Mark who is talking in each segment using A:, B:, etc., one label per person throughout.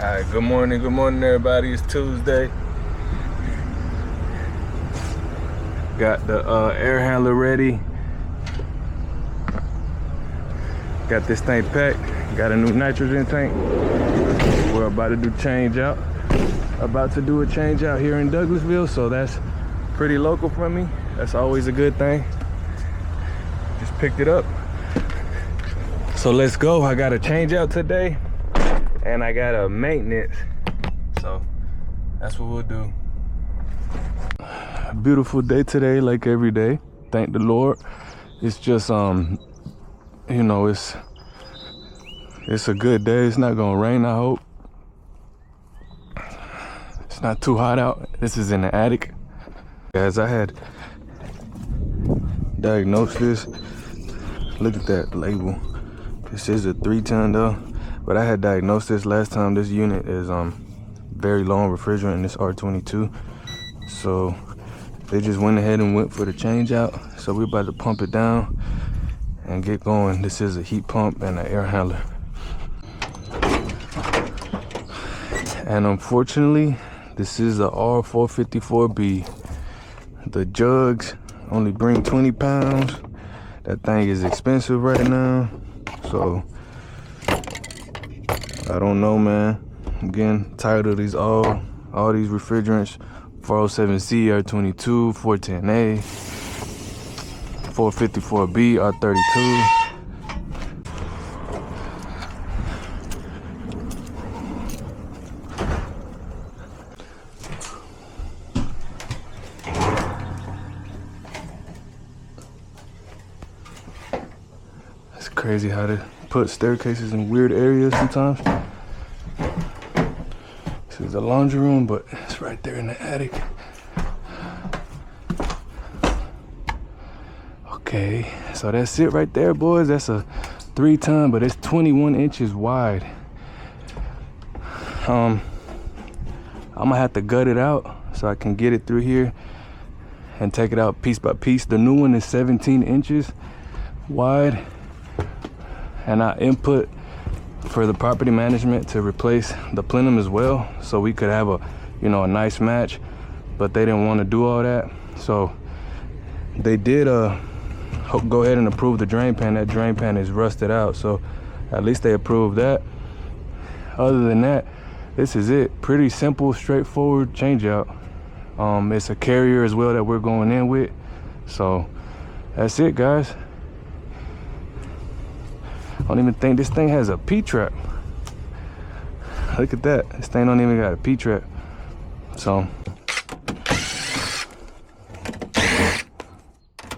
A: Alright, good morning everybody. It's Tuesday. Got the air handler ready. Got this thing packed. Got a new nitrogen tank. We're about to do change out. About to do a change out here in Douglasville, so that's pretty local for me. That's always a good thing. Just picked it up. So let's go. I got a change out today. And I got a maintenance, so that's what we'll do. Beautiful day today, like every day. Thank the Lord. It's just you know, it's a good day. It's not gonna rain, I hope. It's not too hot out. This is in the attic. Guys, I had diagnosed this. Look at that label. This is a 3-ton though. But I had diagnosed this last time. This unit is very low on refrigerant in this R22. So they just went ahead and went for the change out. So we're about to pump it down and get going. This is a heat pump and an air handler. And unfortunately, this is a R454B. The jugs only bring 20 pounds. That thing is expensive right now. So I don't know, man. Again, tired of these all these refrigerants. 407C, R22, 410A, 454B, R32. It's crazy how they put staircases in weird areas sometimes. This is the laundry room, but it's right there in the attic. Okay, so that's it right there, boys. That's a 3-ton, but it's 21 inches wide. I'm gonna have to gut it out so I can get it through here and take it out piece by piece. The new one is 17 inches wide. And I input for the property management to replace the plenum as well, so we could have a nice match, but they didn't want to do all that. So they did go ahead and approve the drain pan. That drain pan is rusted out, so at least they approved that. Other than that, this is it. Pretty simple, straightforward change out. It's a carrier as well that we're going in with. So that's it, guys. I don't even think this thing has a P-trap. Look at that. This thing don't even got a P-trap. So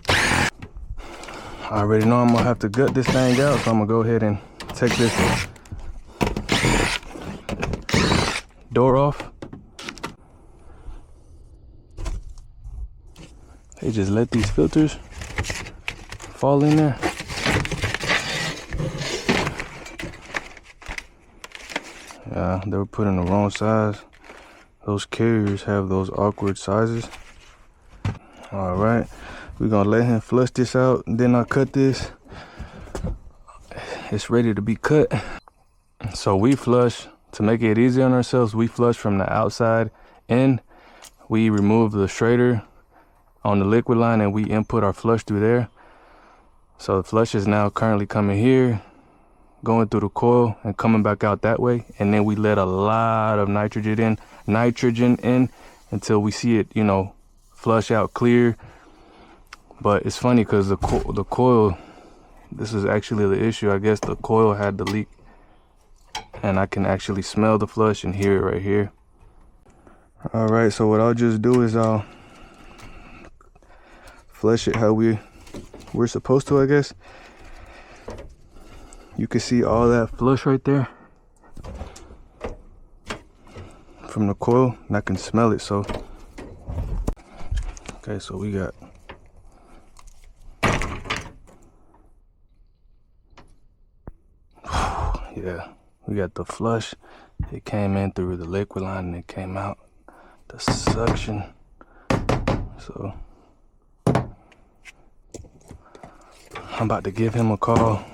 A: I already know I'm gonna have to gut this thing out, so I'm gonna go ahead and take this door off. They just let these filters fall in there. Yeah, they were put in the wrong size. Those carriers have those awkward sizes. All right, we're gonna let him flush this out, and then I'll cut this. It's ready to be cut. So we flush, to make it easy on ourselves, we flush from the outside in. We remove the Schrader on the liquid line and we input our flush through there. So the flush is now currently coming here, going through the coil and coming back out that way, and then we let a lot of nitrogen in until we see it flush out clear. But it's funny because the coil, this is actually the issue. I guess the coil had the leak, and I can actually smell the flush and hear it right here. All right, so what I'll just do is I'll flush it how we're supposed to, I guess. You can see all that flush right there from the coil, and I can smell it. So okay, so we got yeah, we got the flush. It came in through the liquid line and it came out the suction. So I'm about to give him a call.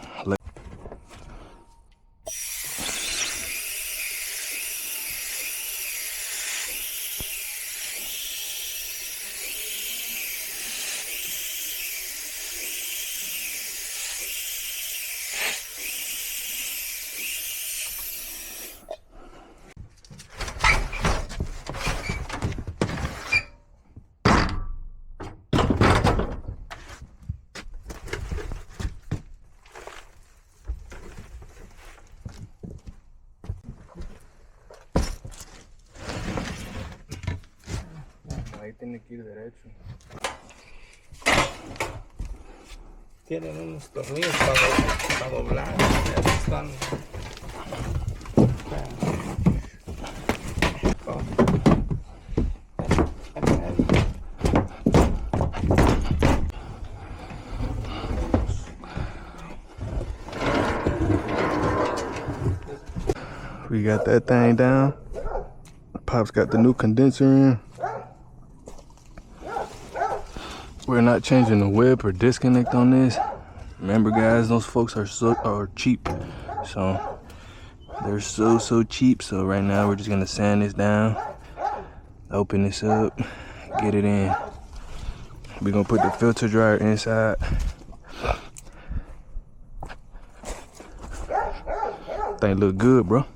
A: Ahí tiene que ir derecho.
B: Tienen unos tornillos para doblar. Esos están.
A: We got that thing down. Pop's got the new condenser in. We're not changing the whip or disconnect on this. Remember guys, those folks are cheap. So they're so cheap. So right now we're just gonna sand this down, open this up, get it in. We're gonna put the filter dryer inside. Thing look good, bro.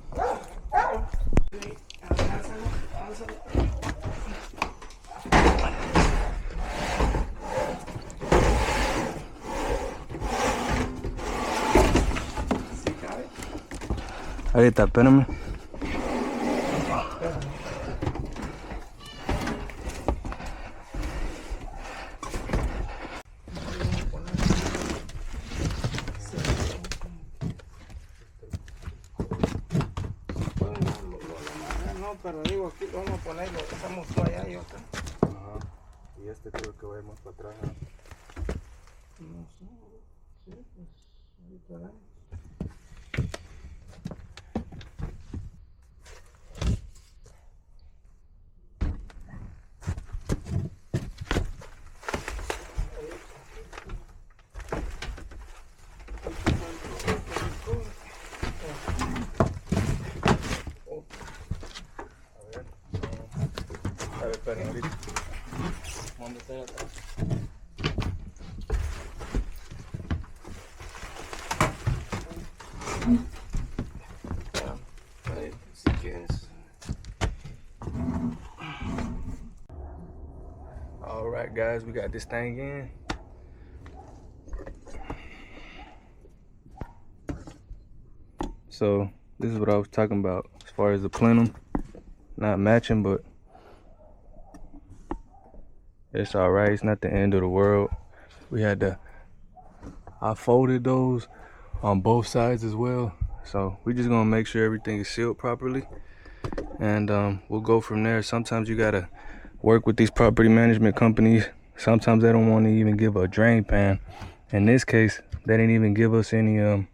A: Ahí está, espérame.
B: No, pero digo, aquí vamos a ponerlo, estamos tú allá y acá.
A: Ajá. Y este creo que va más para atrás, ¿no?
B: No sé, sí, pues ahorita vamos.
A: A ver, esperen ahorita. ¿Dónde está atrás?
B: Si quieres.
A: All right, guys, we got this thing in. So this is what I was talking about as far as the plenum not matching, but it's all right. It's not the end of the world. I folded those on both sides as well. So we're just gonna make sure everything is sealed properly, and we'll go from there. Sometimes you gotta work with these property management companies. Sometimes they don't want to even give a drain pan. In this case, they didn't even give us any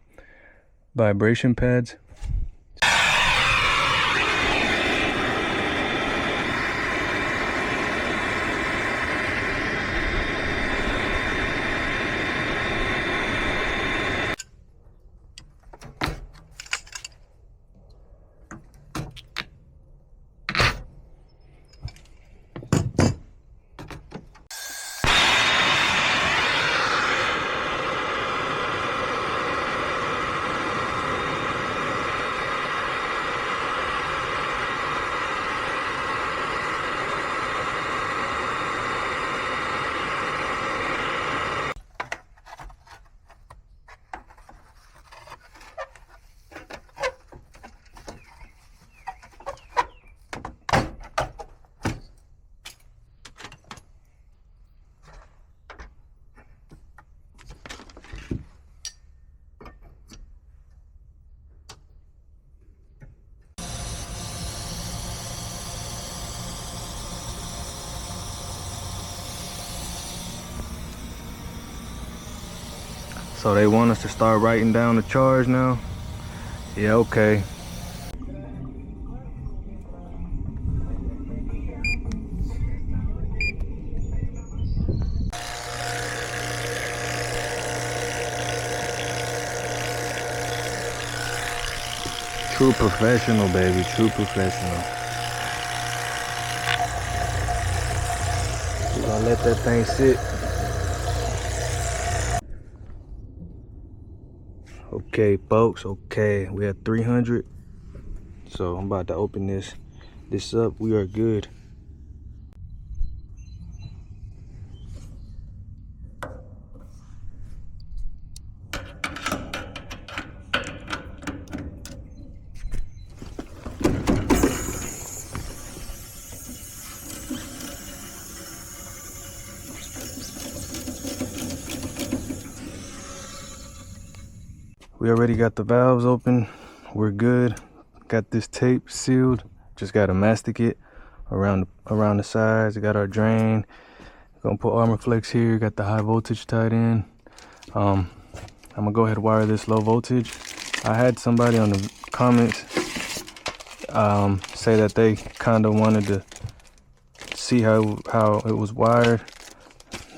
A: vibration pads. So they want us to start writing down the charge now? Yeah, okay. True professional, baby, true professional. We're gonna let that thing sit. Okay, folks, okay, we have 300. So I'm about to open this up. We are good. We already got the valves open. We're good. Got this tape sealed. Just gotta mastic it around the sides. Got our drain. Gonna put armor flex here. Got the high voltage tied in. I'm gonna go ahead and wire this low voltage. I had somebody on the comments say that they kind of wanted to see how it was wired.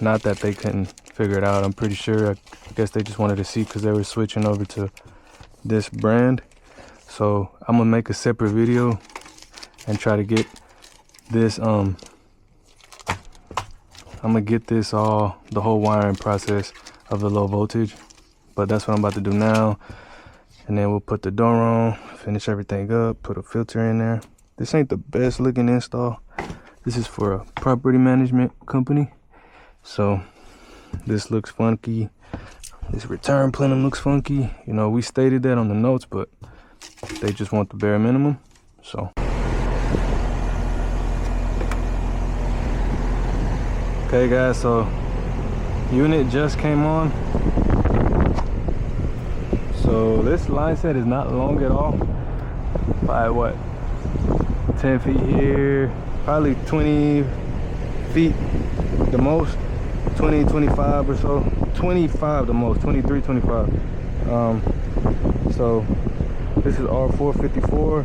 A: Not that they couldn't figure it out. I'm pretty sure. I guess they just wanted to see because they were switching over to this brand. So I'm gonna make a separate video and try to get this I'm gonna get this the whole wiring process of the low voltage. But that's what I'm about to do now. And then we'll put the door on, finish everything up, put a filter in there. This ain't the best looking install. This is for a property management company. So this looks funky. This return plenum looks funky. You know, we stated that on the notes, but they just want the bare minimum. So okay guys, so unit just came on. So this line set is not long at all. By what, 10 feet here, probably 20 feet the most, 20, 25 or so, 25 the most, 23, 25. So this is R454.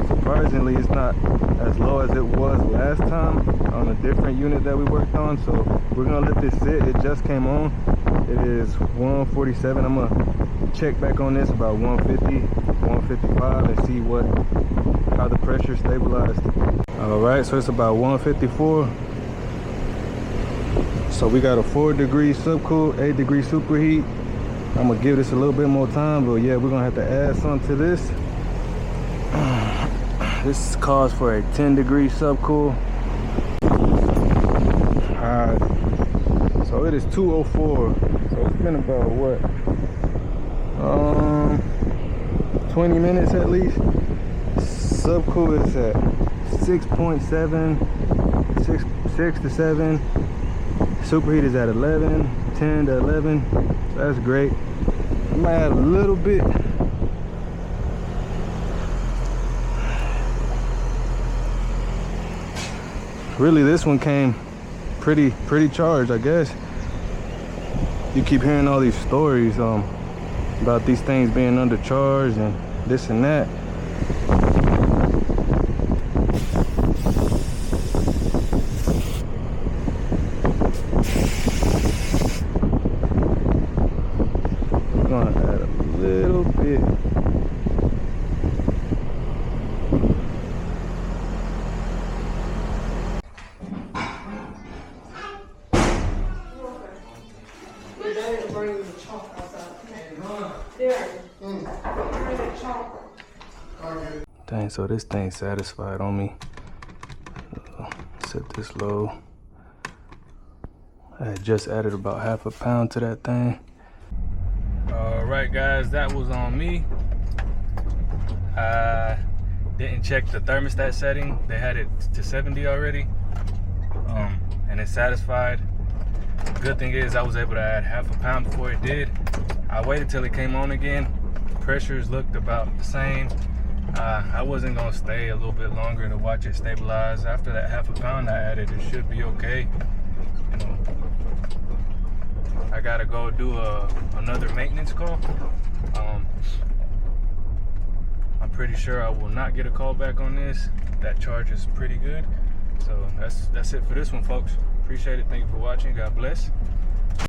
A: Surprisingly, it's not as low as it was last time on a different unit that we worked on. So we're gonna let this sit. It just came on. It is 147. I'm gonna check back on this about 150, 155 and see how the pressure stabilized. All right, so it's about 154. So we got a 4-degree subcool, 8-degree superheat. I'm gonna give this a little bit more time, but yeah, we're gonna have to add something to this. This calls for a 10-degree subcool. Alright, so it is 2:04. So it's been about what? 20 minutes at least. Subcool is at 6.7, 6 to 7. Superheat is at 11, 10 to 11. So that's great. I might add a little bit. Really, this one came pretty charged, I guess. You keep hearing all these stories about these things being undercharged and this and that. I'm gonna add a little bit. Dang, so this thing's satisfied on me. Set this low. I had just added about half a pound to that thing. All right, guys, that was on me. I didn't check the thermostat setting. They had it to 70 already, and it's satisfied. The good thing is I was able to add half a pound before it did. I waited till it came on again. Pressures looked about the same. I wasn't gonna stay a little bit longer to watch it stabilize. After that half a pound I added, it should be okay. You know, I gotta go do another maintenance call. I'm pretty sure I will not get a call back on this. That charge is pretty good. So that's it for this one, folks. Appreciate it. Thank you for watching. God bless.